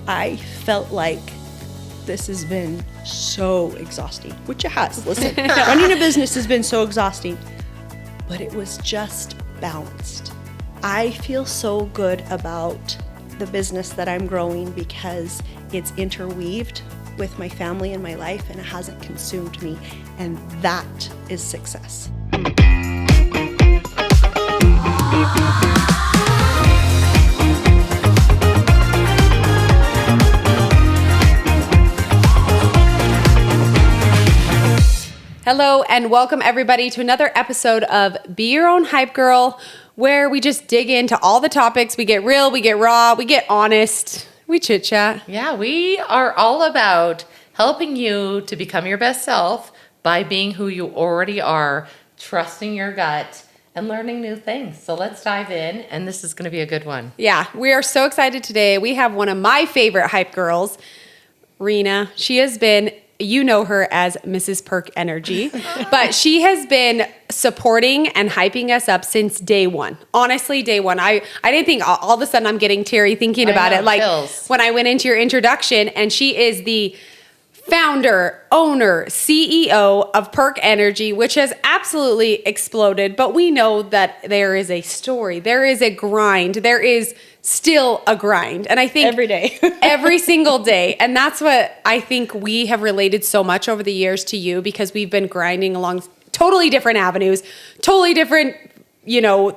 I felt like this has been so exhausting, which it has. Listen, running a business has been so exhausting, but it was just balanced. I feel so good about the business that I'm growing because it's interweaved with my family and my life, and it hasn't consumed me, and that is success. Hello and welcome everybody to another episode of Be Your Own Hype Girl, where we just dig into all the topics. We get real, we get raw, we get honest, we chit chat. Yeah, we are all about helping you to become your best self by being who you already are, trusting your gut, and learning new things. So let's dive in, and this is going to be a good one. Yeah, we are so excited today. We have one of my favorite hype girls, Rena. She has been, you know her as Mrs. Perk Energy, but she has been supporting and hyping us up since day one. Honestly, day one. I didn't think all of a sudden I'm getting teary thinking about it. Like chills. When I went into your introduction, and she is the founder, owner, CEO of Perk Energy, which has absolutely exploded. But we know that there is a story, there is a grind, there is still a grind. And I think Every day. every single day. And that's what I think we have related so much over the years to you, because we've been grinding along totally different avenues, totally different,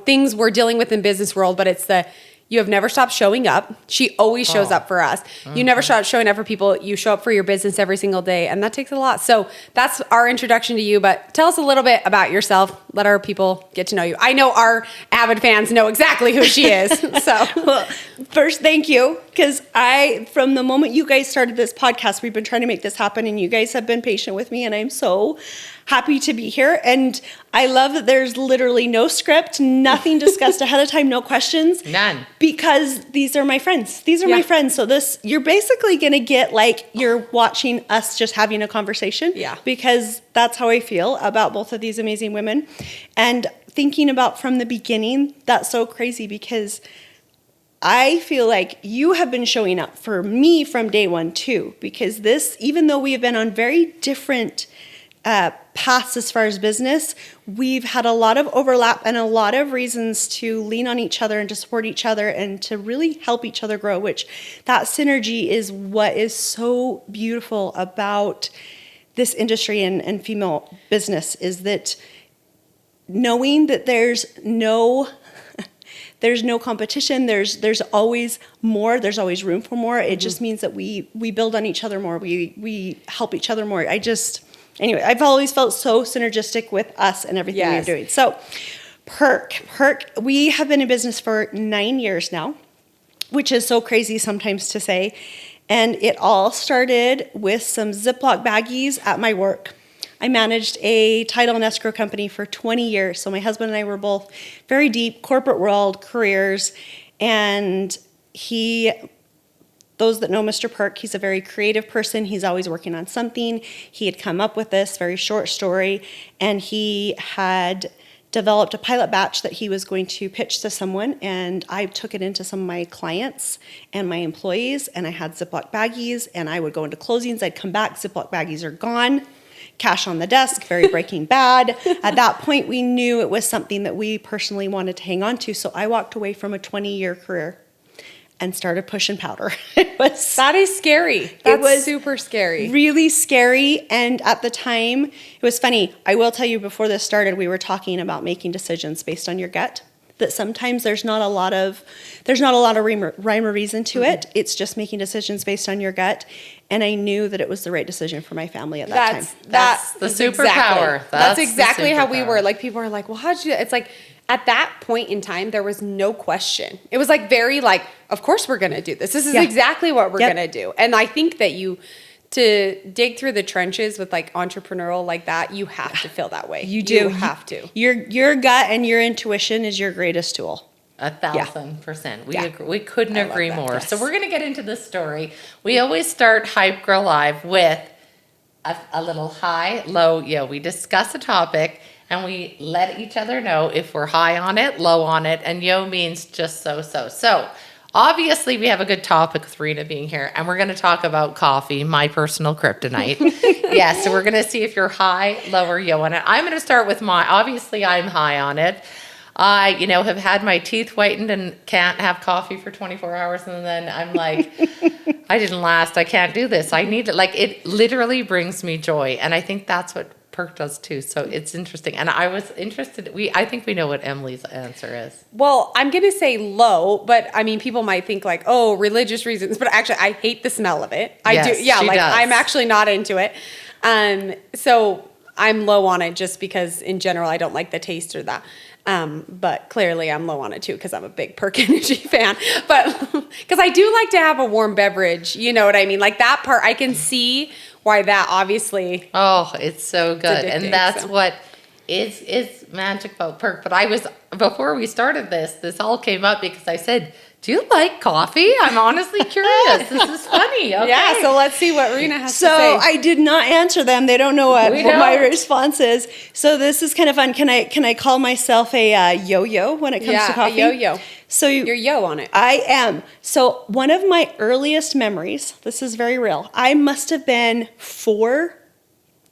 things we're dealing with in business world, but it's you have never stopped showing up. She always shows up for us. You never stop showing up for people. You show up for your business every single day, and that takes a lot. So that's our introduction to you, but tell us a little bit about yourself. Let our people get to know you. I know our avid fans know exactly who she is. So, Well, first, thank you, because from the moment you guys started this podcast, we've been trying to make this happen, and you guys have been patient with me, and I'm so happy to be here. And I love that there's literally no script, nothing discussed ahead of time, no questions. None. Because these are my friends. These are my friends. So you're basically going to get like you're watching us just having a conversation. Yeah. Because that's how I feel about both of these amazing women. And thinking about from the beginning, that's so crazy, because I feel like you have been showing up for me from day one too. Because even though we have been on very different paths as far as business, we've had a lot of overlap and a lot of reasons to lean on each other and to support each other and to really help each other grow, which that synergy is what is so beautiful about this industry and female business, is that knowing that there's no competition, there's always more, there's always room for more. It just means that we build on each other more, we help each other more. Anyway, I've always felt so synergistic with us and everything we're doing. So Perk, we have been in business for 9 years now, which is so crazy sometimes to say. And it all started with some Ziploc baggies at my work. I managed a title and escrow company for 20 years. So my husband and I were both very deep corporate world careers. And those that know Mr. Perk, he's a very creative person. He's always working on something. He had come up with this very short story, and he had developed a pilot batch that he was going to pitch to someone, and I took it into some of my clients and my employees, and I had Ziploc baggies, and I would go into closings. I'd come back, Ziploc baggies are gone, cash on the desk, very Breaking Bad. At that point, we knew it was something that we personally wanted to hang on to, so I walked away from a 20-year career and started pushing powder. that is scary. That was super scary. Really scary. And at the time, it was funny. I will tell you, before this started, we were talking about making decisions based on your gut. That sometimes there's not a lot of rhyme or reason to it. It's just making decisions based on your gut. And I knew that it was the right decision for my family at that time. That's the superpower. That's exactly how we were. Like, people are like, well, how'd you do that? It's like, at that point in time, there was no question. It was like very like, of course we're going to do this. This is exactly what we're going to do. And I think that to dig through the trenches with like entrepreneurial like that, you have to feel that way. You do. You have to. Your gut and your intuition is your greatest tool. 1,000%. We couldn't agree more. Yes. So we're going to get into this story. We always start Hype Girl Live with a little high, low. We discuss a topic and we let each other know if we're high on it, low on it, and yo means just so. So Obviously, we have a good topic with Rena being here, and we're going to talk about coffee, my personal kryptonite. Yes, so we're going to see if you're high, low, or yo on it. I'm going to start with obviously, I'm high on it. I, have had my teeth whitened and can't have coffee for 24 hours, and then I'm like, I didn't last. I can't do this. I need it. Like, it literally brings me joy, and I think that's what Perk does too. So it's interesting. And I was interested. I think we know what Emily's answer is. Well, I'm going to say low, but I mean, people might think like, oh, religious reasons, but actually I hate the smell of it. I Yes, do. Yeah. she Like does. I'm actually not into it. So I'm low on it just because in general, I don't like the taste or that. But clearly I'm low on it too because I'm a big Perk Energy fan. But because I do like to have a warm beverage, you know what I mean? Like that part, I can see why that obviously. Oh, it's so good. addicting, And that's so. what is magic about Perk. But before we started this all came up because I said, do you like coffee? I'm honestly curious. This is funny. Okay. Yeah, so let's see what Rena has to So say. I did not answer them. They don't know what We my don't. response is. So this is kind of fun. Can I call myself a yo-yo when it comes to coffee? a yo-yo. So You're yo on it. I am. So one of my earliest memories, this is very real. I must have been 4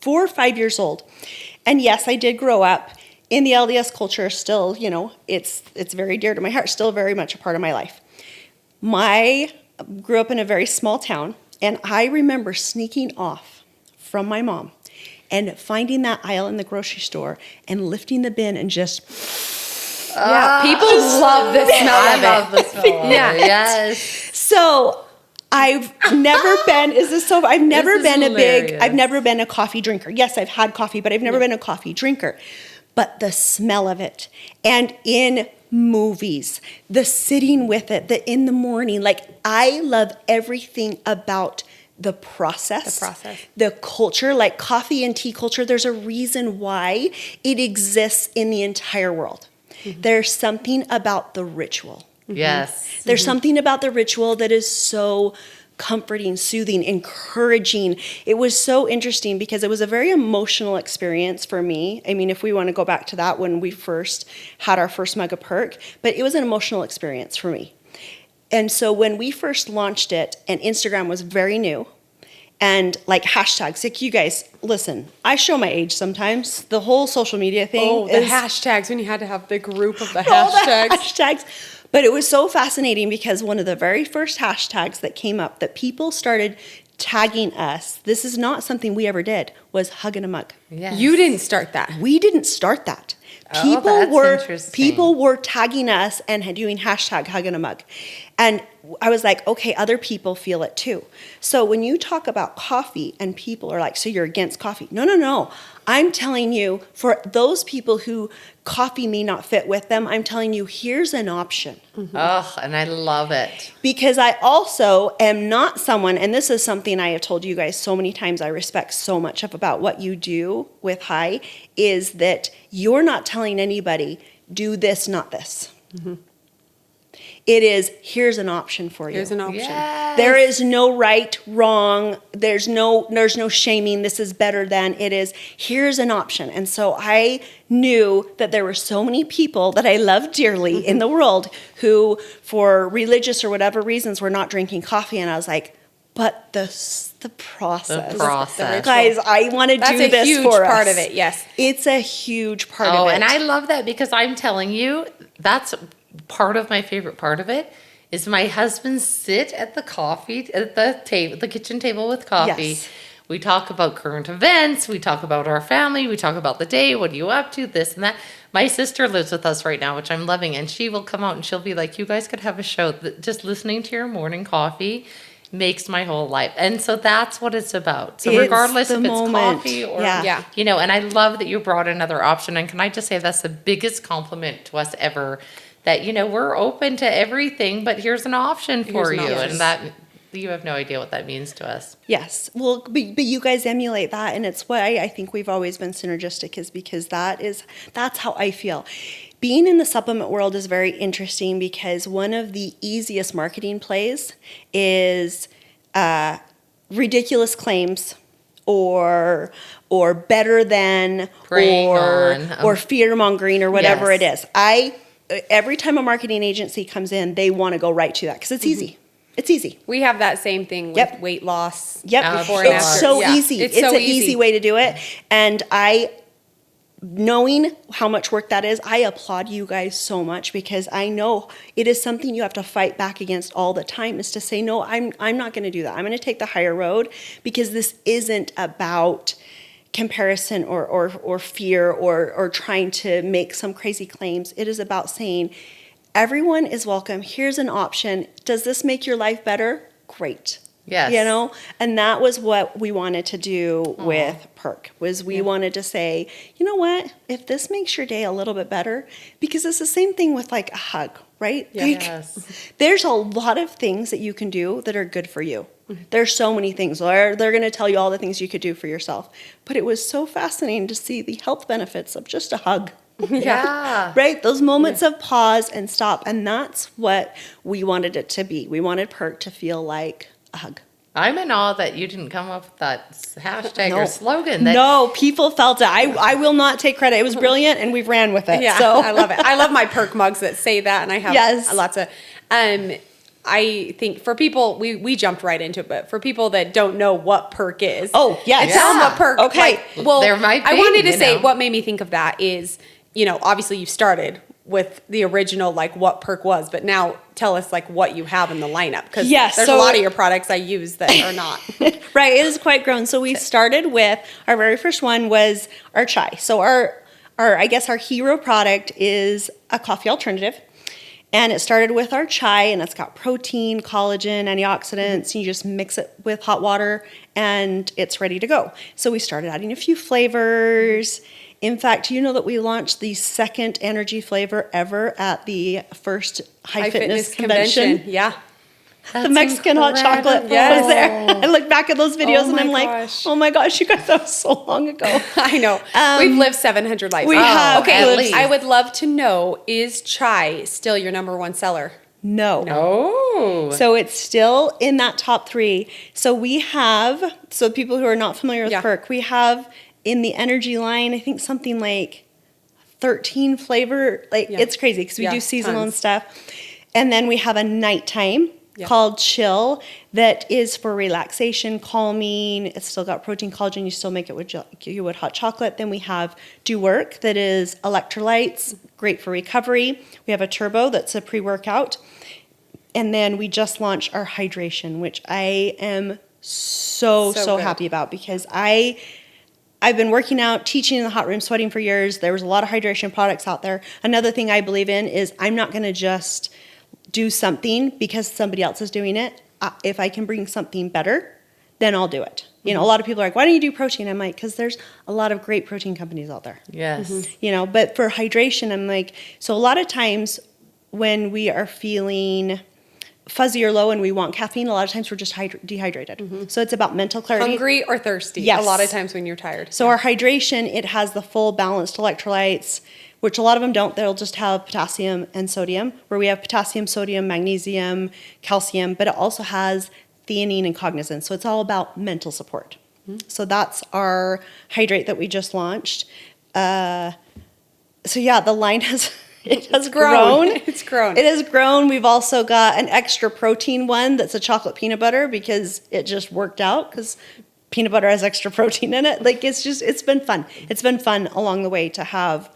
or 5 years old. And yes, I did grow up in the LDS culture still, it's very dear to my heart, still very much a part of my life. I grew up in a very small town, and I remember sneaking off from my mom and finding that aisle in the grocery store and lifting the bin and just Yeah, people love the smell I of love it. the smell of Yeah. it. Yes. So I've never been, I've never This is been hilarious. I've never been a coffee drinker. Yes, I've had coffee, but I've never been a coffee drinker. But the smell of it, and in movies, the sitting with it, the in the morning, like I love everything about the process. The process. The culture, like coffee and tea culture, there's a reason why it exists in the entire world. There's something about the ritual. Yes. There's something about the ritual that is so comforting, soothing, encouraging. It was so interesting because it was a very emotional experience for me. I mean, if we want to go back to that when we first had our first mug of Perk, but it was an emotional experience for me. And so when we first launched it, and Instagram was very new, and like hashtags, like you guys, listen, I show my age sometimes. The whole social media thing Oh, the is hashtags, when you had to have the group of the all the hashtags. hashtags. But it was so fascinating because one of the very first hashtags that came up that people started tagging us, this is not something we ever did, was hugging a mug. Yes. You didn't start that. We didn't start that. Oh, that's interesting. People were tagging us and doing hashtag hugging a mug. And I was like, okay, other people feel it too. So when you talk about coffee and people are like, so you're against coffee. No. I'm telling you, for those people who coffee may not fit with them, I'm telling you, here's an option. Oh, and I love it. Because I also am not someone, and this is something I have told you guys so many times, I respect so much about what you do with High, is that you're not telling anybody, do this, not this. It is, here's an option for you. Here's an option. Yes. There is no right, wrong. There's no shaming. This is better than. It is, here's an option. And so I knew that there were so many people that I love dearly in the world who, for religious or whatever reasons, were not drinking coffee. And I was like, but the process. The process. Guys, I want to That's do a this huge for part us. of it, yes. It's a huge part of Oh, it. and I love that because I'm telling you, that's part of my favorite part of it is my husband sit at the kitchen table with coffee. Yes. We talk about current events. We talk about our family. We talk about the day. What are you up to? This and that. My sister lives with us right now, which I'm loving. And she will come out and she'll be like, you guys could have a show. Just listening to your morning coffee makes my whole life. And so that's what it's about. So It's regardless the if it's moment. coffee or, Yeah. and I love that you brought another option. And can I just say that's the biggest compliment to us ever, that, we're open to everything, but here's an option for Here's an you. option. And that, you have no idea what that means to us. Yes. Well, but you guys emulate that, and it's why I think we've always been synergistic, is because that's how I feel. Being in the supplement world is very interesting because one of the easiest marketing plays is ridiculous claims or better than Preying or on, or fear mongering or whatever yes. it is. I every time a marketing agency comes in, they want to go right to that because it's easy. It's easy. We have that same thing with Yep. weight loss. Yep. Before and It's after. so Yeah. easy. It's It's so an easy way to do it. And knowing how much work that is, I applaud you guys so much because I know it is something you have to fight back against all the time, is to say, no, I'm not going to do that. I'm going to take the higher road because this isn't about comparison or fear or trying to make some crazy claims. It is about saying, everyone is welcome. Here's an option. Does this make your life better? Great. Yes. You know, and that was what we wanted to do with Perk, was we wanted to say, you know what, if this makes your day a little bit better, because it's the same thing with like a hug, right? Like, Yes. there's a lot of things that you can do that are good for you. There's so many things. They're going to tell you all the things you could do for yourself. But it was so fascinating to see the health benefits of just a hug. Yeah. Right? Those moments of pause and stop. And that's what we wanted it to be. We wanted Perk to feel like a hug. I'm in awe that you didn't come up with that hashtag No. or slogan. That No, people felt it. I will not take credit. It was brilliant, and we've ran with it. Yeah, So I love it. I love my Perk mugs that say that, and I have Yes. lots of. I think for people, we jumped right into it, but for people that don't know what Perk is, Oh, yes. tell them Yeah. what Perk. Okay. well, There might I be, wanted to you say know. what made me think of that is, obviously you started with the original, like what Perk was, but now tell us like what you have in the lineup, because Yes, there's so- a lot of your products I use that are not. right, it is quite grown. So we started with, our very first one was our chai. So our I guess our hero product is a coffee alternative. And it started with our chai, and it's got protein, collagen, antioxidants. You just mix it with hot water, and it's ready to go. So we started adding a few flavors. In fact, you know that we launched the second energy flavor ever at the first High Fitness Convention. Yeah. The Mexican hot chocolate Yes. was there. I look back at those videos Oh and my I'm like, gosh. oh my gosh, you guys, that was so long ago. I know. We've lived 700 lives. we have Okay, at least. I would love to know, is chai still your number one seller? No. Oh. So it's still in that top 3. So we have, so people who are not familiar with Yeah. Perk, we have in the energy line, I think something like 13 flavor, like Yeah. it's crazy because we Yeah, do seasonal and tons. stuff. And then we have a nighttime called Chill that is for relaxation, calming. It's still got protein, collagen. You still make it with you would hot chocolate. Then we have Do Work that is electrolytes, great for recovery. We have a Turbo that's a pre-workout. And then we just launched our hydration, which I am so good. happy about because I've been working out, teaching in the hot room, sweating for years. There was a lot of hydration products out there. Another thing I believe in is I'm not going to just do something because somebody else is doing it. If I can bring something better, then I'll do it. You know, a lot of people are like, why don't you do protein? I'm like, because there's a lot of great protein companies out there. Yes. But for hydration, I'm like, so a lot of times when we are feeling fuzzy or low and we want caffeine, a lot of times we're just dehydrated. So it's about mental clarity. Hungry or thirsty? Yes. A lot of times when you're tired. So our hydration, it has the full balanced electrolytes, which a lot of them don't. They'll just have potassium and sodium, where we have potassium, sodium, magnesium, calcium, but it also has theanine and cognizin. So it's all about mental support. So that's our hydrate that we just launched. So yeah, the line has grown. It's grown. It has grown. We've also got an extra protein one that's a chocolate peanut butter because it just worked out because peanut butter has extra protein in it. Like it's been fun. It's been fun along the way to have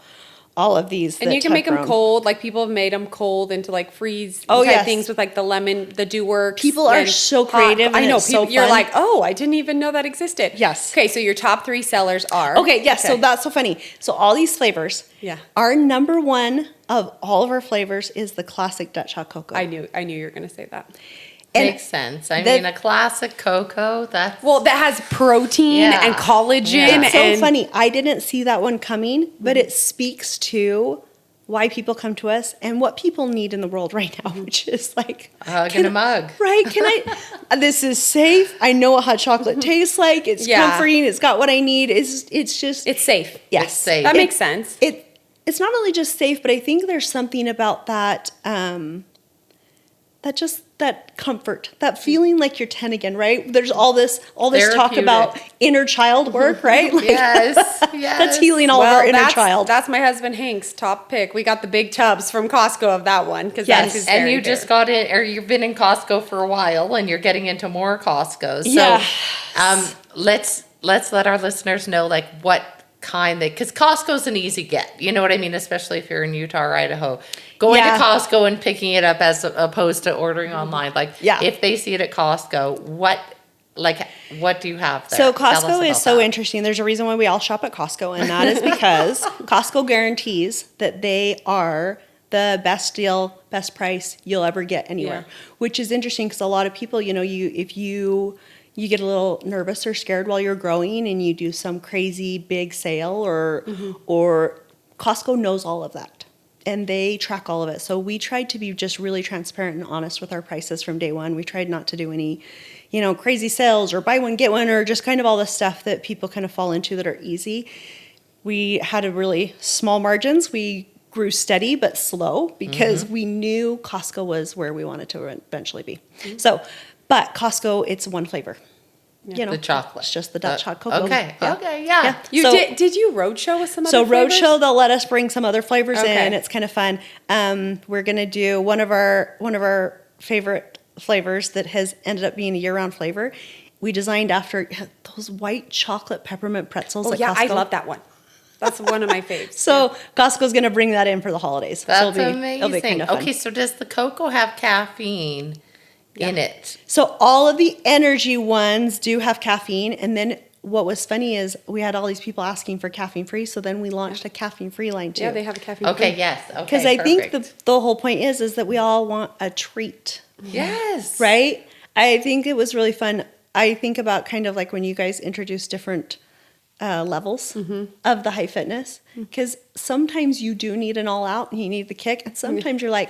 all of these. And that you can have make them grown. cold. Like people have made them cold into like freeze Oh, type yes. things with like the lemon, the Do Works. People are and so hot- creative I and know. it's so People, you're fun. like, oh, I didn't even know that existed. Yes. Okay, so your top 3 sellers are. Okay, yes. So that's so funny. So all these flavors. Yeah. Our number one of all of our flavors is the classic Dutch hot cocoa. I knew you were going to say that. And Makes sense. I the- mean, a classic cocoa, that's... Well, that has protein Yeah. and collagen. Yeah. It's so and funny. I didn't see that one coming, but it speaks to why people come to us and what people need in the world right now, which is like a hug and a mug. Right? Can I? This is safe. I know what hot chocolate tastes like. It's Yeah. comforting. It's got what I need. It's just It's safe. yes. It's safe. That It- makes sense. It's not only just safe, but I think there's something about that. that comfort, that feeling like you're 10 again, right? There's all this talk about inner child work, right? Like, yes. That's healing all of our inner child. That's my husband Hank's top pick. We got the big tubs from Costco of that one because that's his and you just got in, or you've been in Costco for a while, and you're getting into more Costco. So, let's let our listeners know like what kind because Costco's an easy get. You know what I mean? Especially if you're in Utah or Idaho. Going to Costco and picking it up as opposed to ordering online. Like, if they see it at Costco, what do you have there? So Costco is so interesting. There's a reason why we all shop at Costco, and that is because Costco guarantees that they are the best deal, best price you'll ever get anywhere, which is interesting because a lot of people, if you get a little nervous or scared while you're growing and you do some crazy big sale or Costco knows all of that. And they track all of it. So we tried to be just really transparent and honest with our prices from day one. We tried not to do any, crazy sales or buy one, get one, or just kind of all the stuff that people kind of fall into that are easy. We had a really small margins. We grew steady but slow because we knew Costco was where we wanted to eventually be. But Costco, it's one flavor. The chocolate. It's just the Dutch hot cocoa. Okay. Yeah. Okay. Yeah. Did you roadshow with some other flavors? So roadshow, they'll let us bring some other flavors in. It's kind of fun. We're gonna do one of our favorite flavors that has ended up being a year-round flavor. We designed after those white chocolate peppermint pretzels. Oh, I love that one. That's one of my faves. So Costco's gonna bring that in for the holidays. That's amazing. It'll be kind of fun. Okay, so does the cocoa have caffeine in it? So all of the energy ones do have caffeine, and then what was funny is we had all these people asking for caffeine free, so then we launched a caffeine free line too. Yeah, they have a caffeine free. Okay, yes. Okay, because I think the whole point is that we all want a treat. Yes. Right? I think it was really fun. I think about kind of like when you guys introduce different levels of the high fitness, because sometimes you do need an all out and you need the kick, and sometimes you're like,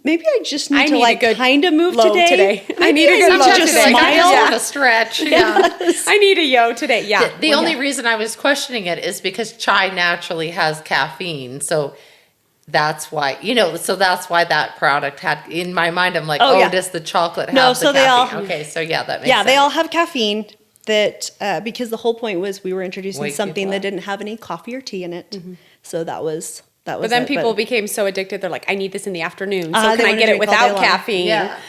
maybe I just need to kind of move today. I need a good low just today. Smile. I just want to stretch. Yeah. I need a yo today. Yeah. The only reason I was questioning it is because chai naturally has caffeine, so that's why that's why that product had in my mind. I'm like, does the chocolate have the caffeine? Okay, so that makes sense. They all have caffeine. That because the whole point was we were introducing something that didn't have any coffee or tea in it, so that was. But then people became so addicted. They're like, I need this in the afternoon. So can I get it without caffeine? Yeah.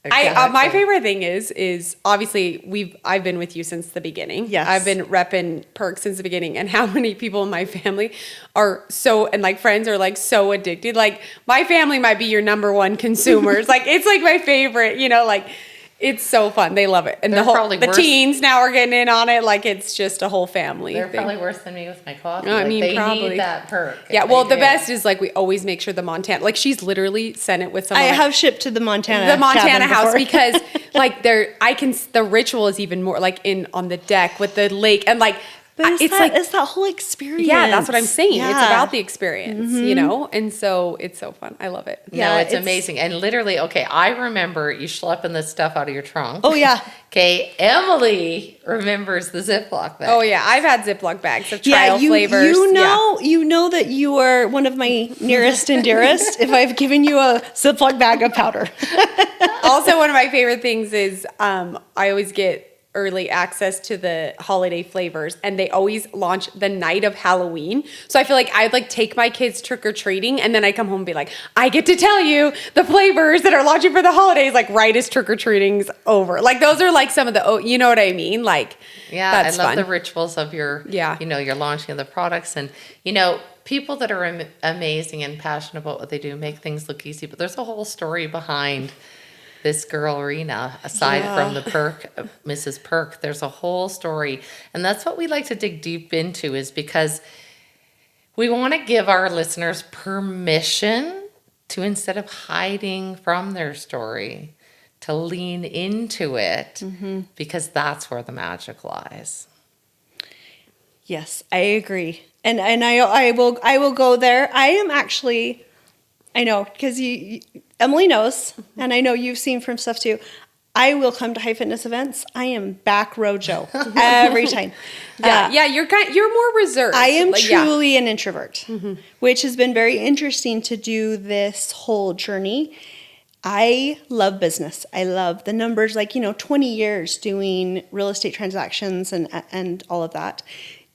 My favorite thing is obviously I've been with you since the beginning. Yes. I've been repping Perk since the beginning, and how many people in my family are friends are like so addicted. Like my family might be your number one consumers. Like it's like my favorite. It's so fun. They love it. And the teens now are getting in on it. Like it's just a whole family. They're probably worse than me with my coffee. No, they probably need that Perk. Yeah, well, the best is like we always make sure the Montana, like she's literally sent it with some. I have shipped to the Montana house because like the ritual is even more like on the deck with the lake and like. But it's that whole experience. Yeah, that's what I'm saying. Yeah. It's about the experience, and so it's so fun. I love it. No, it's amazing. And literally, I remember you schlepping this stuff out of your trunk. Oh, yeah. Okay, Emily remembers the Ziploc bag. Oh, yeah. I've had Ziploc bags of trial flavors. You know that you are one of my nearest and dearest if I've given you a Ziploc bag of powder. Also, one of my favorite things is I always get early access to the holiday flavors, and they always launch the night of Halloween. So I feel like I'd like take my kids trick-or-treating, and then I come home and be like, I get to tell you the flavors that are launching for the holidays, like right as trick-or-treating's over. Like those are like some of the, you know what I mean? Like, that's I love fun. The rituals of your, your launching of the products, and people that are amazing and passionate about what they do make things look easy, but there's a whole story behind this girl, Rena, aside from the Perk, Mrs. Perk, there's a whole story. And that's what we like to dig deep into, is because we want to give our listeners permission to, instead of hiding from their story, to lean into it, because that's where the magic lies. Yes, I agree. And I will go there. I am actually, I know, because Emily knows, and I know you've seen from stuff too. I will come to high fitness events. I am back row Joe every time. You're more reserved. I am truly an introvert, which has been very interesting to do this whole journey. I love business. I love the numbers, like, 20 years doing real estate transactions and all of that.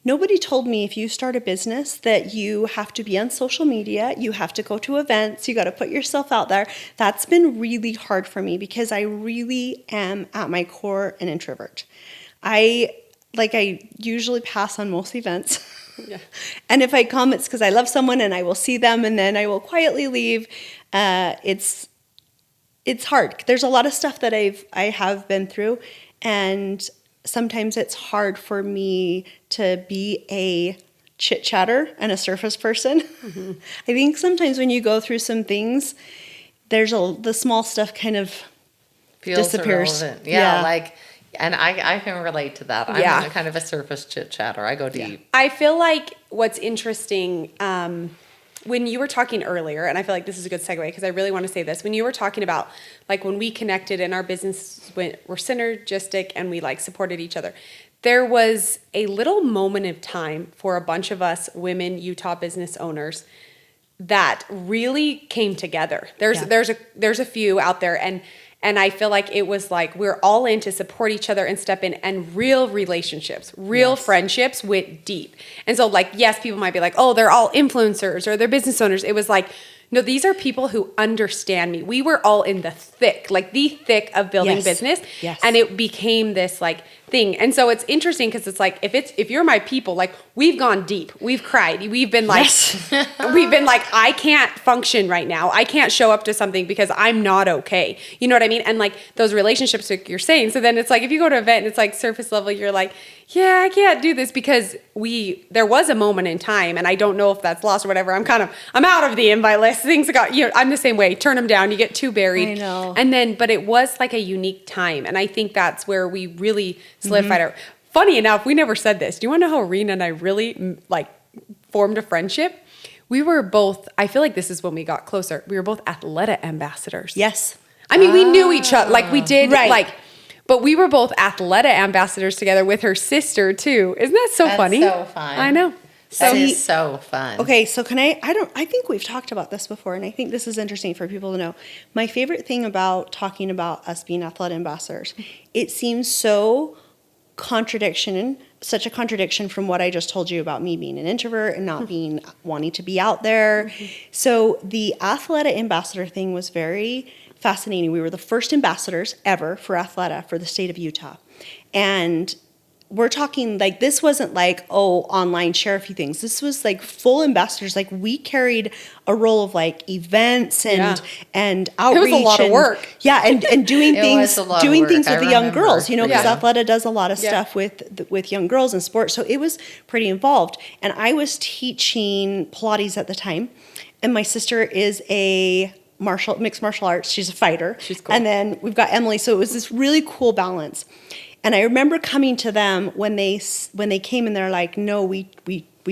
Nobody told me if you start a business that you have to be on social media, you have to go to events, you got to put yourself out there. That's been really hard for me because I really am at my core an introvert. I usually pass on most events. Yeah. And if I come, it's because I love someone and I will see them and then I will quietly leave. It's hard. There's a lot of stuff that I have been through, and sometimes it's hard for me to be a chit chatter and a surface person. Mm-hmm. I think sometimes when you go through some things, the small stuff kind of feels disappears. Irrelevant. Yeah. And I can relate to that. I'm kind of a surface chit chatter. I go deep. Yeah. I feel like what's interesting, when you were talking earlier, and I feel like this is a good segue because I really want to say this. When you were talking about like when we connected and our business were synergistic and we like supported each other, there was a little moment of time for a bunch of us women Utah business owners that really came together. There's a few out there, and I feel like it was like we're all in to support each other and step in, and real relationships, real friendships went deep. And so like, yes, people might be like, oh, they're all influencers or they're business owners. It was like, no, these are people who understand me. We were all in the thick of building business. Yes. And it became this like thing. And so it's interesting because it's like, if you're my people, like we've gone deep, we've cried, we've been like, I can't function right now. I can't show up to something because I'm not okay. You know what I mean? And like those relationships like you're saying. So then it's like, if you go to an event and it's like surface level, you're like, yeah, I can't do this because there was a moment in time, and I don't know if that's lost or whatever. I'm out of the invite list. Things got, I'm the same way. Turn them down. You get too buried. I know. And then, but it was like a unique time. And I think that's where we really solidified our, funny enough, we never said this. Do you want to know how Rena and I really like formed a friendship? We were both, I feel like this is when we got closer. We were both Athleta ambassadors. Yes. I mean, we knew each other, like we did, Right. But we were both Athleta ambassadors together with her sister too. Isn't that so funny? That's so fun. I know. That is so fun. Okay, so I think we've talked about this before, and I think this is interesting for people to know. My favorite thing about talking about us being Athleta ambassadors, it seems such a contradiction from what I just told you about me being an introvert and not wanting to be out there. So the Athleta ambassador thing was very fascinating. We were the first ambassadors ever for Athleta for the state of Utah. And we're talking like, this wasn't like, online share a few things. This was like full ambassadors. Like we carried a role of like events and outreach. It was a lot of work. Yeah. And doing things with the young girls, because Athleta does a lot of stuff with young girls in sports. So it was pretty involved. And I was teaching Pilates at the time. And my sister is a mixed martial arts. She's a fighter. She's cool. And then we've got Emily. So it was this really cool balance. And I remember coming to them when they came and they're like, no, we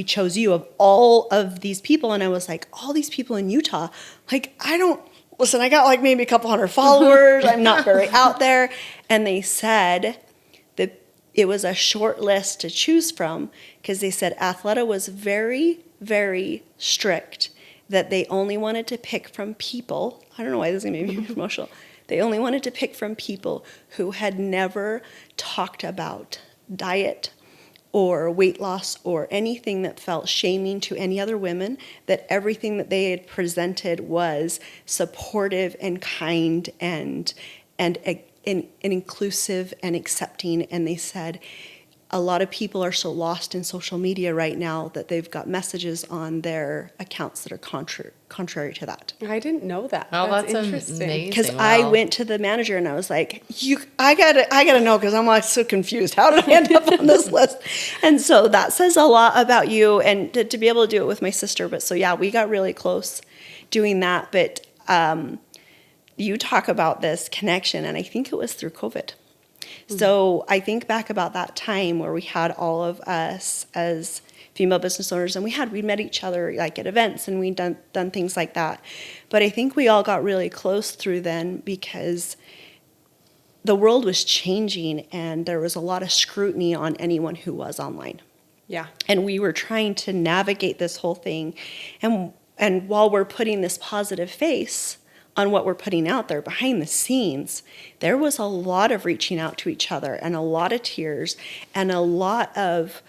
chose you of all of these people. And I was like, all these people in Utah, like, I got like maybe a couple hundred followers. I'm not very out there. And they said that it was a short list to choose from because they said Athleta was very, very strict, that they only wanted to pick from people. I don't know why this is going to make me emotional. They only wanted to pick from people who had never talked about diet or weight loss or anything that felt shaming to any other women, that everything that they had presented was supportive and kind and inclusive and accepting. And they said, a lot of people are so lost in social media right now that they've got messages on their accounts that are contrary to that. I didn't know that. Oh, that's interesting. amazing. Because I went to the manager and I was like, I gotta know, because I'm like so confused. How did I end up on this list? And so that says a lot about you, and to be able to do it with my sister. But so yeah, we got really close doing that. But you talk about this connection, and I think it was through COVID. So I think back about that time where we had all of us as female business owners, and we met each other like at events, and we'd done things like that. But I think we all got really close through then because the world was changing and there was a lot of scrutiny on anyone who was online. Yeah. And we were trying to navigate this whole thing. And while we're putting this positive face on what we're putting out there behind the scenes, there was a lot of reaching out to each other and a lot of tears and a lot of,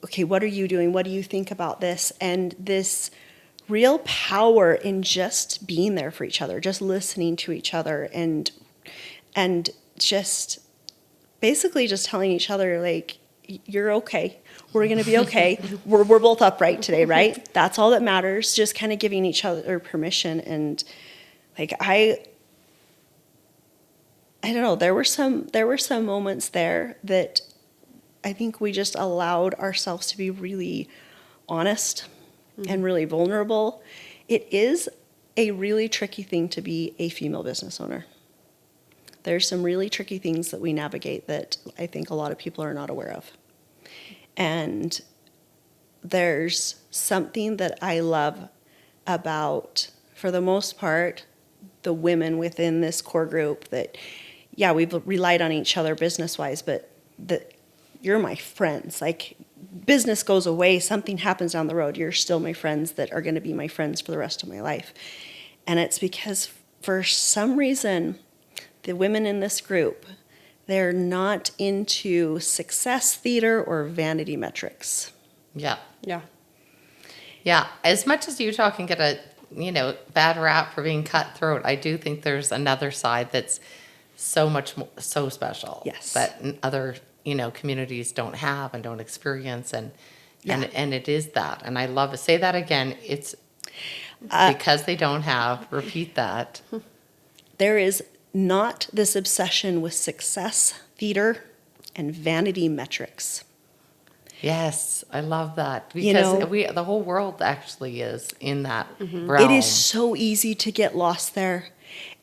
okay, what are you doing? What do you think about this? And this real power in just being there for each other, just listening to each other and just basically just telling each other, like, you're okay. We're going to be okay. We're both upright today, right? That's all that matters. Just kind of giving each other permission. And like, I don't know, there were some moments there that I think we just allowed ourselves to be really honest and really vulnerable. It is a really tricky thing to be a female business owner. There's some really tricky things that we navigate that I think a lot of people are not aware of. And there's something that I love about, for the most part, the women within this core group that, yeah, we've relied on each other business-wise, but that you're my friends. Like, business goes away, something happens down the road, you're still my friends that are going to be my friends for the rest of my life. And it's because for some reason, the women in this group, they're not into success theater or vanity metrics. Yeah. Yeah. Yeah. As much as Utah can get a, bad rap for being cutthroat, I do think there's another side that's so much more, so special. Yes. That other, communities don't have and don't experience. And it is that. And I love it. Say that again. It's because they don't have, repeat that. There is not this obsession with success theater and vanity metrics. Yes, I love that, because the whole world actually is in that realm. It is so easy to get lost there.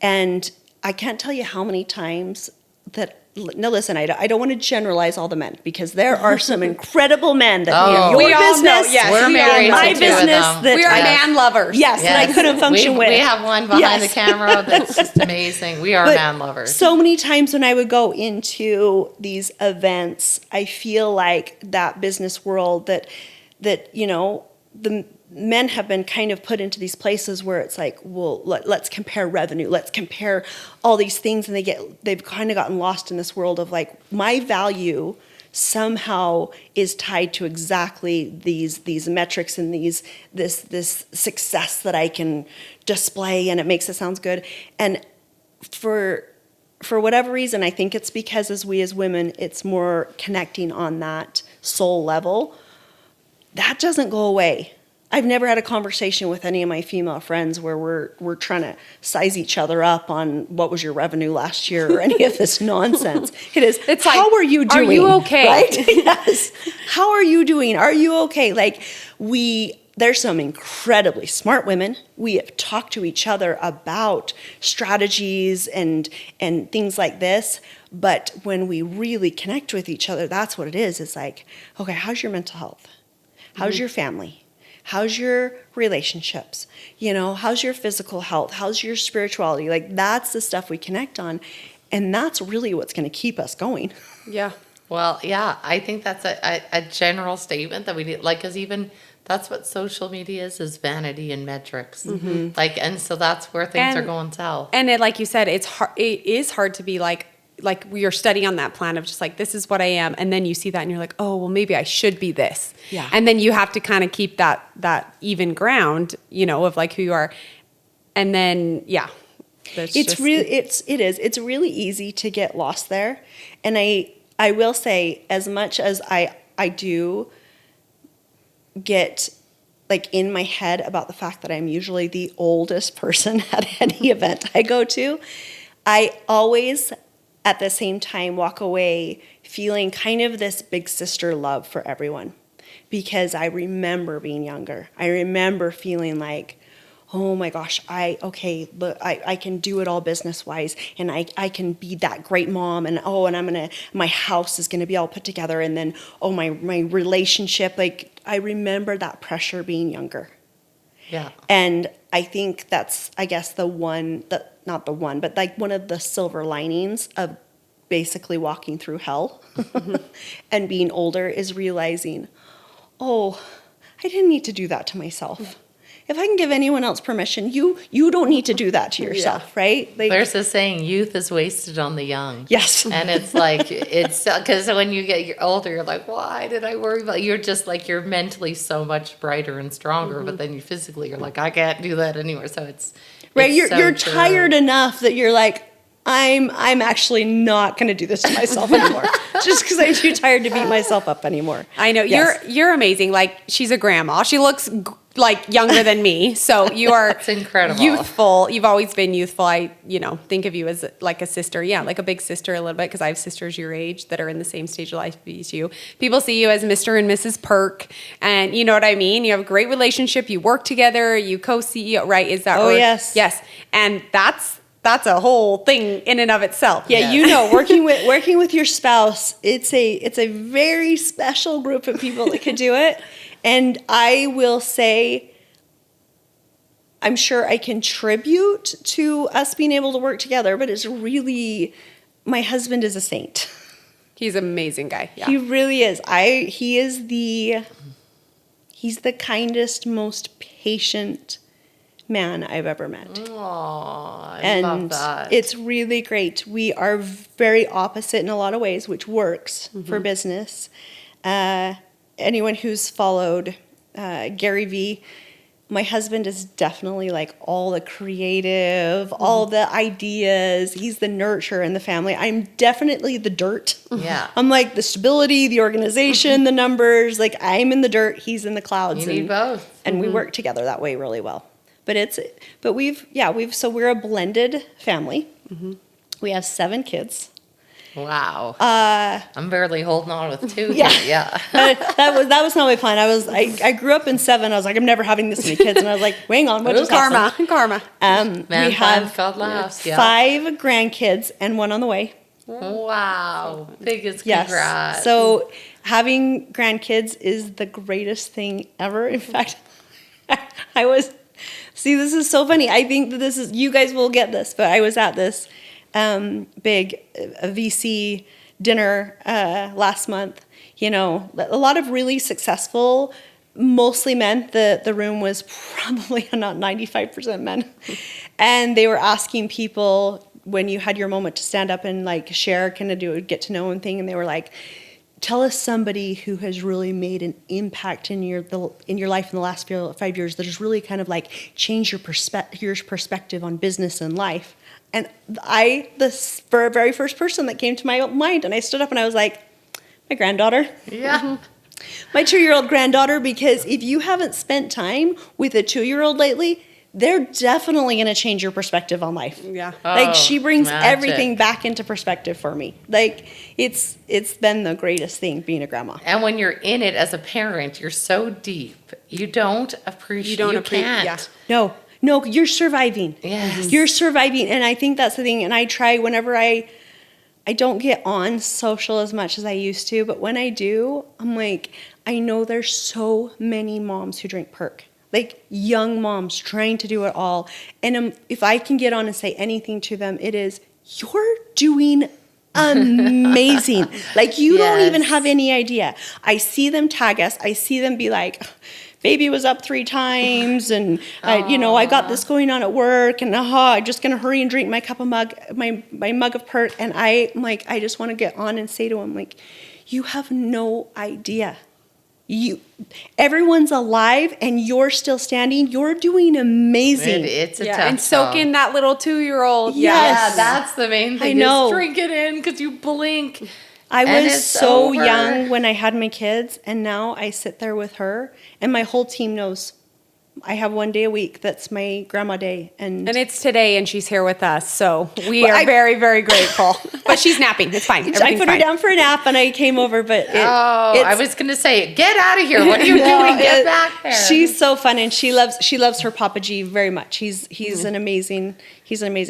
And I can't tell you how many times that, no, listen, I don't want to generalize all the men, because there are some incredible men that in your business, we're married my to business, two of them. that We are man lovers. Yes, that I couldn't function with. We have one behind the camera that's just amazing. We are man lovers. So many times when I would go into these events, I feel like that business world that the men have been kind of put into these places where it's like, well, let's compare revenue, let's compare all these things, and they've kind of gotten lost in this world of like, my value somehow is tied to exactly these metrics and this success that I can display, and it makes it sound good. And for whatever reason, I think it's because as women, it's more connecting on that soul level. That doesn't go away. I've never had a conversation with any of my female friends where we're trying to size each other up on what was your revenue last year or any of this nonsense. It's how are you doing? Are you okay? Right? Yes. How are you doing? Are you okay? Like, there's some incredibly smart women. We have talked to each other about strategies and things like this. But when we really connect with each other, that's what it is. It's like, okay, how's your mental health? How's your family? How's your relationships? How's your physical health? How's your spirituality? Like, that's the stuff we connect on. And that's really what's going to keep us going. Yeah. Well, yeah, I think that's a general statement that we need, like, because even that's what social media is vanity and metrics. Mm-hmm. Like, and so that's where things are going south. And like you said, it is hard to be like we are studying on that plan of just like, this is what I am. And then you see that and you're like, oh, well, maybe I should be this. Yeah. And then you have to kind of keep that even ground, of like who you are. And then, yeah. It's really easy to get lost there. And I will say, as much as I do get like in my head about the fact that I'm usually the oldest person at any event I go to, I always at the same time walk away feeling kind of this big sister love for everyone, because I remember being younger. I remember feeling like, oh my gosh, I can do it all business-wise, and I can be that great mom, and my house is gonna be all put together, and then my relationship, like, I remember that pressure being younger. Yeah. And I think that's, I guess, not the one, but like one of the silver linings of basically walking through hell and being older is realizing, oh, I didn't need to do that to myself. if I can give anyone else permission, you don't need to do that to yourself, right? Like, There's this saying, youth is wasted on the young. yes. And it's like, it's because when you get older, you're like, why did I worry about, you're just like, you're mentally so much brighter and stronger, but then you physically, you're like, I can't do that anymore. So it's, Right, it's so you're true. tired enough that you're like, I'm actually not going to do this to myself anymore, just because I'm too tired to beat myself up anymore. I know. Yes. You're amazing. Like, she's a grandma. She looks like younger than me. So you are That's incredible. Youthful. You've always been youthful. I, think of you as like a sister. Yeah, like a big sister a little bit, because I have sisters your age that are in the same stage of life as you. People see you as Mr. and Mrs. Perk, and you know what I mean? You have a great relationship. You work together. You co-CEO, right? Is that Oh, right? yes. Yes. And that's a whole thing in and of itself. Yeah, working with your spouse, it's a very special group of people that could do it. And I will say, I'm sure I contribute to us being able to work together, but it's really, my husband is a saint. He's an amazing guy. Yeah. He really is. He's the kindest, most patient man I've ever met. Aw, I And love that. it's really great. We are very opposite in a lot of ways, which works for business. Anyone who's followed Gary Vee, my husband is definitely like all the creative, all the ideas. He's the nurture in the family. I'm definitely the dirt. Yeah. I'm like the stability, the organization, the numbers. Like, I'm in the dirt, he's in the clouds. You need both. And we work together that way really well. But so we're a blended family. We have 7 kids. Wow. I'm barely holding on with 2 Yeah. here. Yeah. That was not my plan. I grew up in 7. I was like, I'm never having this many kids. And I was like, hang on, what just happened? Karma. Man, We have God laughs. Yeah. 5 grandkids and 1 on the way. Wow. Biggest Yes. congrats. So having grandkids is the greatest thing ever. In fact, this is so funny. I think that you guys will get this, but I was at this big VC dinner last month. A lot of really successful, mostly men. The room was probably not 95% men. And they were asking people, when you had your moment to stand up and like share, kind of do a get to know them thing, and they were like, tell us somebody who has really made an impact in your life in the last 5 years that has really kind of like changed your perspective on business and life. And the very first person that came to my mind, and I stood up and I was like, my granddaughter. Yeah. My 2-year-old granddaughter, because if you haven't spent time with a 2-year-old lately, they're definitely going to change your perspective on life. Yeah. Like, she brings magic. everything back into perspective for me. Like, it's been the greatest thing being a grandma. And when you're in it as a parent, you're so deep. You don't appreciate. You can't. Yeah. No, you're surviving. Yes. You're surviving. And I think that's the thing. And I try whenever I don't get on social as much as I used to, but when I do, I'm like, I know there's so many moms who drink Perk. Like, young moms trying to do it all. And if I can get on and say anything to them, it is, you're doing amazing. Like, you don't even have any idea. I see them tag us. I see them be like, baby was up 3 times, and I got this going on at work, and I'm just gonna hurry and drink my my mug of Perk. And I'm like, I just want to get on and say to them, like, you have no idea. Everyone's alive and you're still standing. You're doing amazing. It's a tough and soak in that little 2-year-old. Yes. Yeah, that's the main thing. I know. Is drink it in because you blink. I and was it's so over. young when I had my kids, and now I sit there with her, and my whole team knows. I have 1 day a week that's my grandma day, and it's today, and she's here with us, so we are very, very grateful. But she's napping. It's fine. I put her down for a nap, and I came over. But I was gonna say, get out of here. What are you doing? Get back there. She's so fun, and she loves her Papa G very much. He's an amazing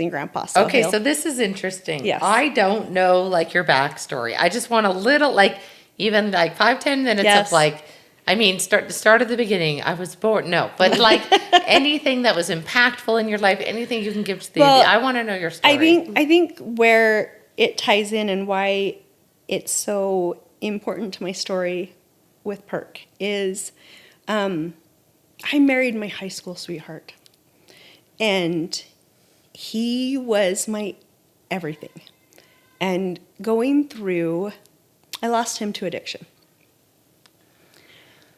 grandpa. So Okay, so this is interesting. Yes. I don't know like your backstory. I just want a little like even like 5-10 minutes Yes. of like. I mean, start at the beginning. I was born. No, but like anything that was impactful in your life, anything you can give to the. I want to know your story. I think where it ties in and why it's so important to my story with Perk is I married my high school sweetheart, and he was my everything. And going through, I lost him to addiction.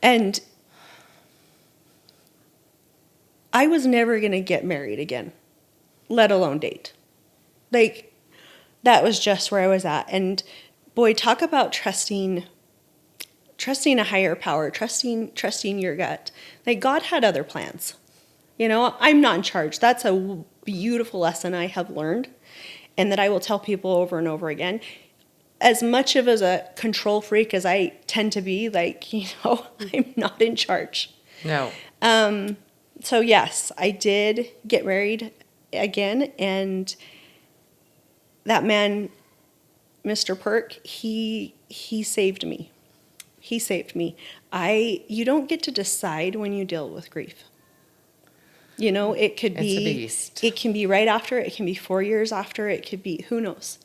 And I was never going to get married again, let alone date. Like, that was just where I was at. And boy, talk about trusting a higher power, trusting your gut. Like, God had other plans. You know, I'm not in charge. That's a beautiful lesson I have learned, and that I will tell people over and over again. As much of as a control freak as I tend to be, like, you know, I'm not in charge. No. So yes, I did get married again, and that man, Mr. Perk, he saved me. He saved me. You don't get to decide when you deal with grief. You know, it could be, it's a beast. It can be right after, it can be 4 years after, it could be, who knows?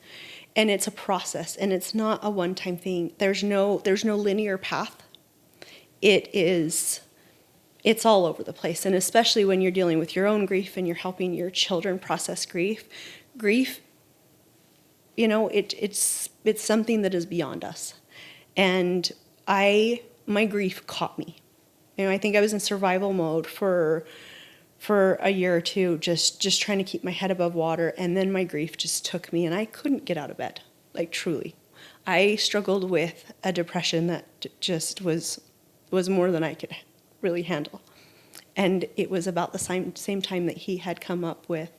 And it's a process, and it's not a one-time thing. There's no linear path. It's all over the place. And especially when you're dealing with your own grief and you're helping your children process grief, you know, it's something that is beyond us. And my grief caught me. You know, I think I was in survival mode for a year or two, just trying to keep my head above water. And then my grief just took me, and I couldn't get out of bed, like, truly. I struggled with a depression that just was more than I could really handle. And it was about the same time that he had come up with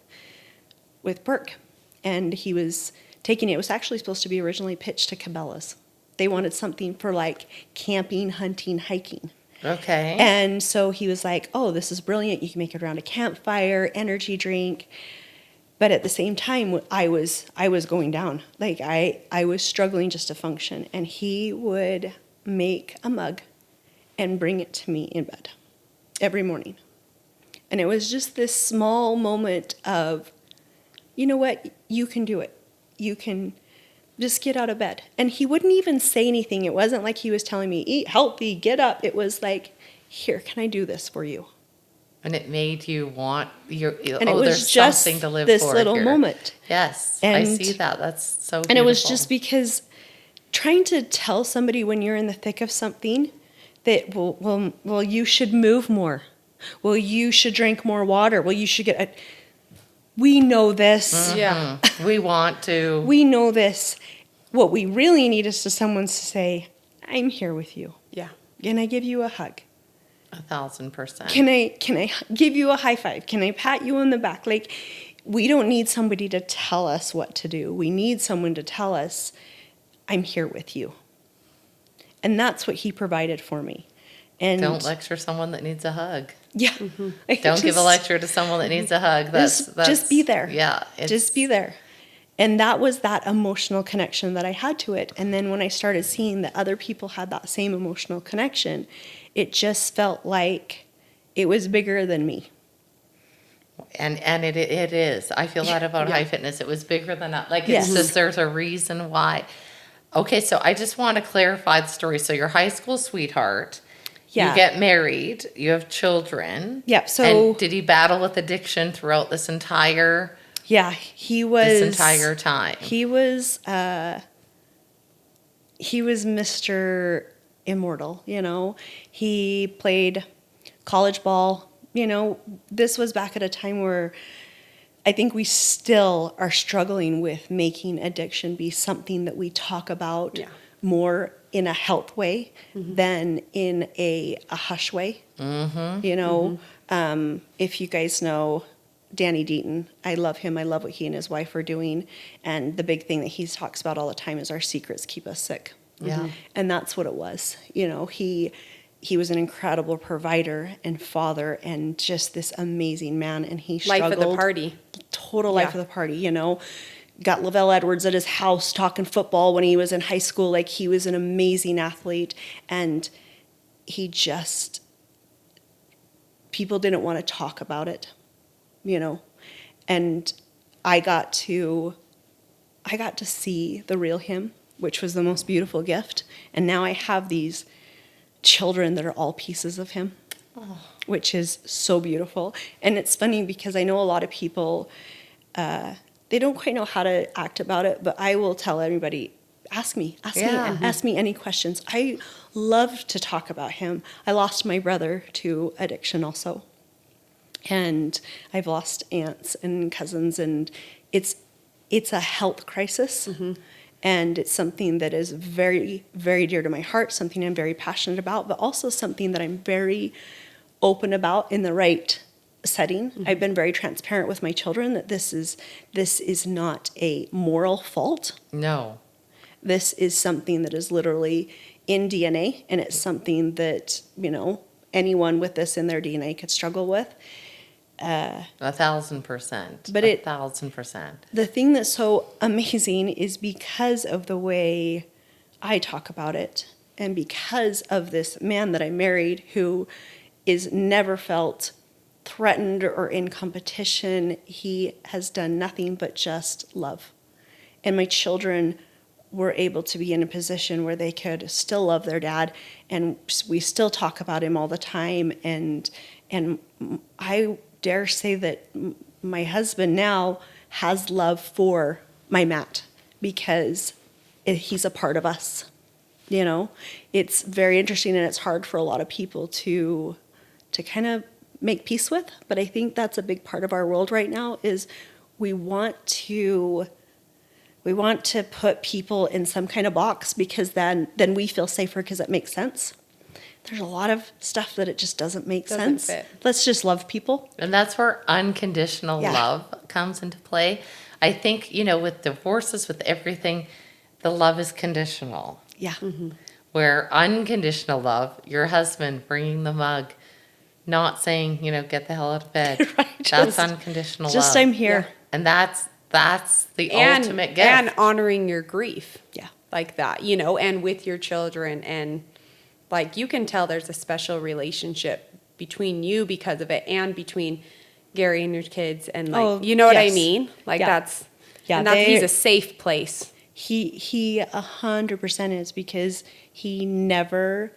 Perk. And he was taking it was actually supposed to be originally pitched to Cabela's. They wanted something for, like, camping, hunting, hiking. Okay. And so he was like, oh, this is brilliant. You can make it around a campfire, energy drink. But at the same time, I was going down. Like, I was struggling just to function. And he would make a mug and bring it to me in bed every morning. And it was just this small moment of, you know what? You can do it. You can just get out of bed. And he wouldn't even say anything. It wasn't like he was telling me, eat healthy, get up. It was like, here, can I do this for you? And it made you want And it was there's just something to live this for little here. moment. Yes, And, I see that. That's so beautiful. And it was just because trying to tell somebody when you're in the thick of something that, well, you should move more. Well, you should drink more water. Well, you should get we know this. Mm-hmm. Yeah. We want to. We know this. What we really need is to someone to say, I'm here with you. Yeah. Can I give you a hug? 1,000%. Can I give you a high five? Can I pat you on the back? Like, we don't need somebody to tell us what to do. We need someone to tell us, I'm here with you. And that's what he provided for me. And Don't lecture someone that needs a hug. Yeah. Mm-hmm. Like, Don't give a lecture to someone that needs a hug. Just be there. Yeah. Just be there. And that was that emotional connection that I had to it. And then when I started seeing that other people had that same emotional connection, it just felt like it was bigger than me. And it is. I feel that about high fitness. It was bigger than that. Like, it's Yes. just, there's a reason why. Okay, so I just want to clarify the story. So your high school sweetheart, Yeah. you get married, you have children. Yep. So And did he battle with addiction throughout this entire he was time? He was Mr. Immortal, you know. He played college ball. You know, this was back at a time where I think we still are struggling with making addiction be something that we talk about more in a health way than in a hush way. Mm-hmm. You know, if you guys know Danny Deaton, I love him. I love what he and his wife are doing. And the big thing that he talks about all the time is our secrets keep us sick. Yeah. And that's what it was. You know, he was an incredible provider and father and just this amazing man. And he struggled. Life of the party. Total life of the party, you know. Got Lavelle Edwards at his house talking football when he was in high school. Like, he was an amazing athlete. And he just, people didn't want to talk about it, you know. And I got to see the real him, which was the most beautiful gift. And now I have these children that are all pieces of him. which is so beautiful. And it's funny because I know a lot of people, they don't quite know how to act about it, but I will tell everybody, ask me any questions. I love to talk about him. I lost my brother to addiction also. And I've lost aunts and cousins, and it's a health crisis. And it's something that is very, very dear to my heart, something I'm very passionate about, but also something that I'm very open about in the right setting. I've been very transparent with my children that this is not a moral fault. No. This is something that is literally in DNA, and it's something that, anyone with this in their DNA could struggle with. 1,000%. But 1,000%. The thing that's so amazing is because of the way I talk about it, and because of this man that I married who is never felt threatened or in competition, he has done nothing but just love. And my children were able to be in a position where they could still love their dad, and we still talk about him all the time. And I dare say that my husband now has love for my Matt because he's a part of us. It's very interesting, and it's hard for a lot of people to kind of make peace with. But I think that's a big part of our world right now is we want to put people in some kind of box because then we feel safer because it makes sense. There's a lot of stuff that it just doesn't make sense. Fit. Let's just love people. And that's where unconditional love comes into play. I think, with divorces, with everything, the love is conditional. Yeah. Where unconditional love, your husband bringing the mug, not saying, get the hell out of bed. Right. That's unconditional love. Just I'm here. Yeah. And that's the ultimate gift. And honoring your grief. Yeah. Like that, and with your children. And like you can tell there's a special relationship between you because of it and between Gary and your kids. And like, what I mean? Like that's he's a safe place. He 100% is because he never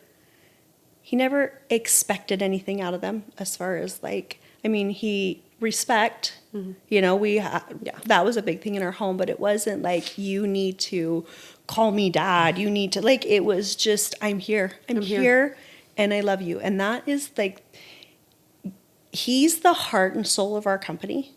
expected anything out of them as far as he respect, that was a big thing in our home, but it wasn't like you need to call me dad. You need to it was just, I'm here and I love you. And that is he's the heart and soul of our company.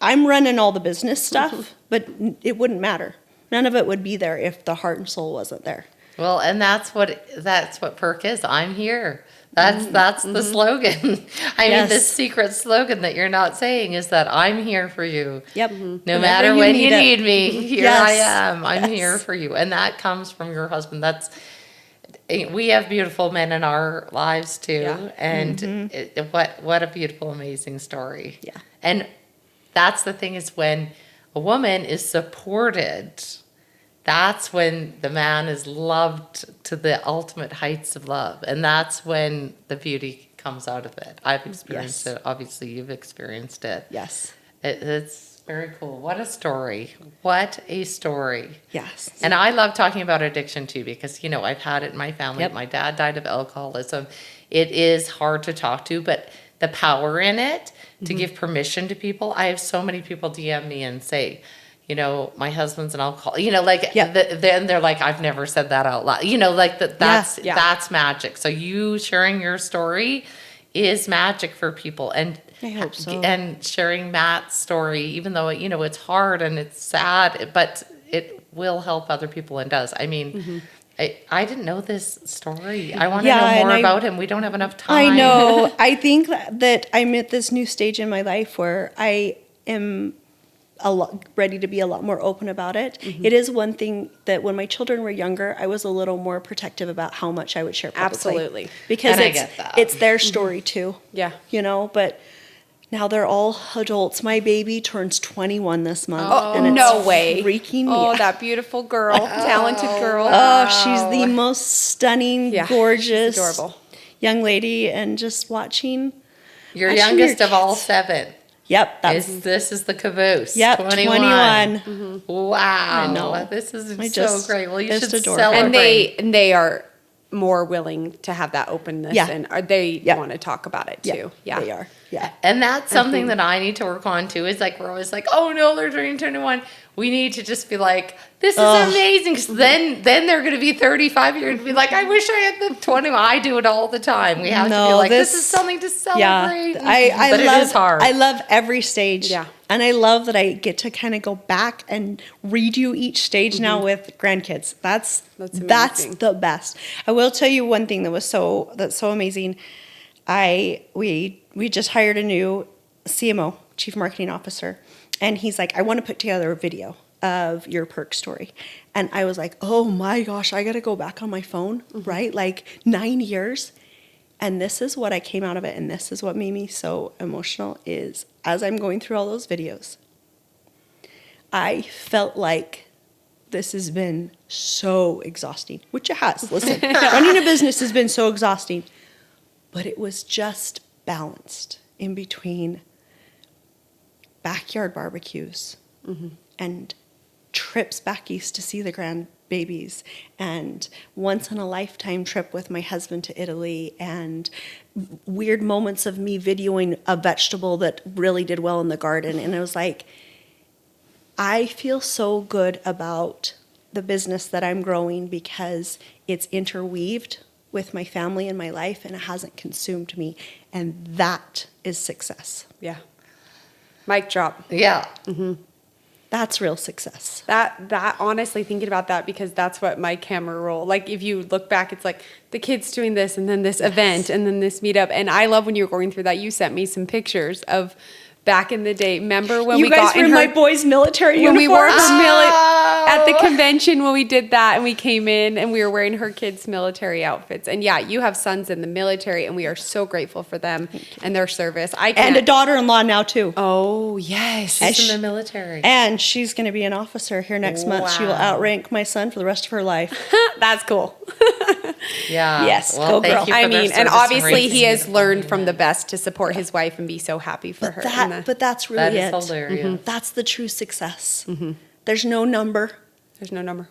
I'm running all the business stuff, but it wouldn't matter. None of it would be there if the heart and soul wasn't there. Well, and that's what Perk is. I'm here. That's the slogan. I mean, the secret slogan that you're not saying is that I'm here for you. Yep. No matter when you need me, here I am. I'm here for you. And that comes from your husband. We have beautiful men in our lives too. Yeah. And what a beautiful, amazing story. Yeah. And that's the thing is when a woman is supported, that's when the man is loved to the ultimate heights of love. And that's when the beauty comes out of it. I've experienced it. Obviously, you've experienced it. Yes. It's very cool. What a story. What a story. Yes. And I love talking about addiction too because, I've had it in my family. Yep. My dad died of alcoholism. It is hard to talk to, but the power in it to give permission to people. I have so many people DM me and say, my husband's an alcoholic, then they're like, I've never said that out loud. That's magic. So you sharing your story is magic for people. And I hope so. And sharing Matt's story, even though, it's hard and it's sad, but it will help other people and does. I mean, I didn't know this story. I want to know more about him. We don't have enough time. I know. I think that I'm at this new stage in my life where I am ready to be a lot more open about it. It is one thing that when my children were younger, I was a little more protective about how much I would share publicly. Absolutely. Because and I get that. It's their story too. Yeah. But now they're all adults. My baby turns 21 this month. Oh, and it's no way. Freaking me Oh, out. that beautiful girl. Talented girl. Oh, she's the most stunning, gorgeous, adorable young lady. And just watching. Your youngest of all 7. Yep. This is the caboose. Yep, 21. Wow. I know. This is so great. Well, you should adorable. celebrate. And they are more willing to have that openness Yeah. and they Yeah. want to talk about it too. Yeah. They are. Yeah. And that's something that I need to work on too. Is like we're always like, oh no, they're turning 21. We need to just be like, this is amazing. Because then they're going to be 35 years and be like, I wish I had the 21. I do it all the time. We have to be like, this is something to celebrate. Yeah, I but love, it is hard. I love every stage. Yeah. And I love that I get to kind of go back and redo each stage now with grandkids. That's amazing. the best. I will tell you one thing that's so amazing. We just hired a new CMO, Chief Marketing Officer, and he's like, I want to put together a video of your Perk story. And I was like, oh my gosh, I got to go back on my phone, right? Like 9 years. And this is what I came out of it, and this is what made me so emotional is as I'm going through all those videos, I felt like this has been so exhausting, which it has. Listen, running a business has been so exhausting, but it was just balanced in between backyard barbecues and trips back east to see the grandbabies and once in a lifetime trip with my husband to Italy and weird moments of me videoing a vegetable that really did well in the garden. And it was like, I feel so good about the business that I'm growing because it's interweaved with my family and my life and it hasn't consumed me. And that is success. Yeah. Mic drop. Yeah. That's real success. That honestly, thinking about that, because that's what my camera roll, like if you look back, it's like the kids doing this and then this event and then this meetup. And I love when you were going through that, you sent me some pictures of back in the day. Remember when we got in my boys' military when we wore uniforms? her at the convention when we did that and we came in and we were wearing her kids' military outfits. And yeah, you have sons in the military and we are so grateful for them and their service. And a daughter-in-law now too. Oh, yes. She's in the military. And she's going to be an officer here next month. She will outrank my son for the rest of her life. That's cool. Yeah. Yes, Well, go thank girl. you for I their mean, and service obviously raising he has beautiful learned from the women. best to support his wife and be so happy for her. But that's really That is it. hilarious. That's the true success. There's no number. There's no number.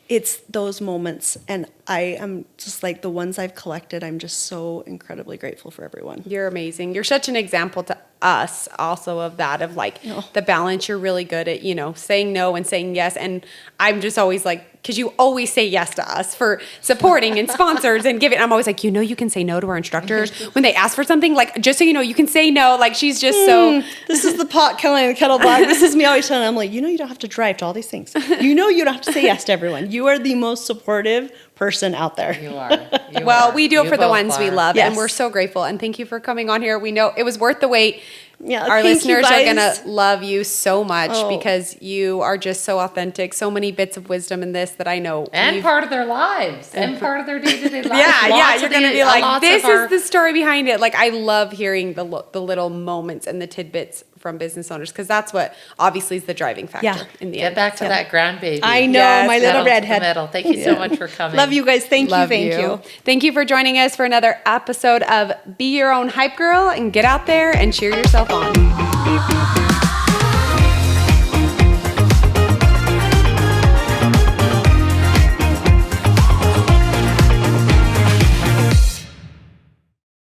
It's those moments. And I am just like the ones I've collected. I'm just so incredibly grateful for everyone. You're amazing. You're such an example to us also of that, of like the balance. You're really good at, saying no and saying yes. And I'm just always like, because you always say yes to us for supporting and sponsors and giving. I'm always like, you can say no to our instructors when they ask for something. Like, just so you know, you can say no. Like, she's just so. This is the pot killing the kettle black. This is me always telling them, like, you don't have to drive to all these things. You don't have to say yes to everyone. You are the most supportive person out there. You are. Well, we do it for the ones we love, Yes. and we're so grateful. And thank you for coming on here. We know it was worth the wait. Yeah, Our thank you listeners are going guys. to love you so much Oh. because you are just so authentic. So many bits of wisdom in this that I know. And we've- part of their lives. And part of their day-to-day lives. yeah, Lots you're of going to the- be like, lots this of our- is the story behind it. Like, I love hearing the little moments and the tidbits from business owners because that's what obviously is the driving factor in the Get end. back to that grandbaby. I know, Yes, my Pedal little to the redhead. metal. Thank you so much for coming. Love you guys. Thank Love you. Thank you for joining us for another episode of Be Your Own Hype Girl and get out there and cheer yourself on.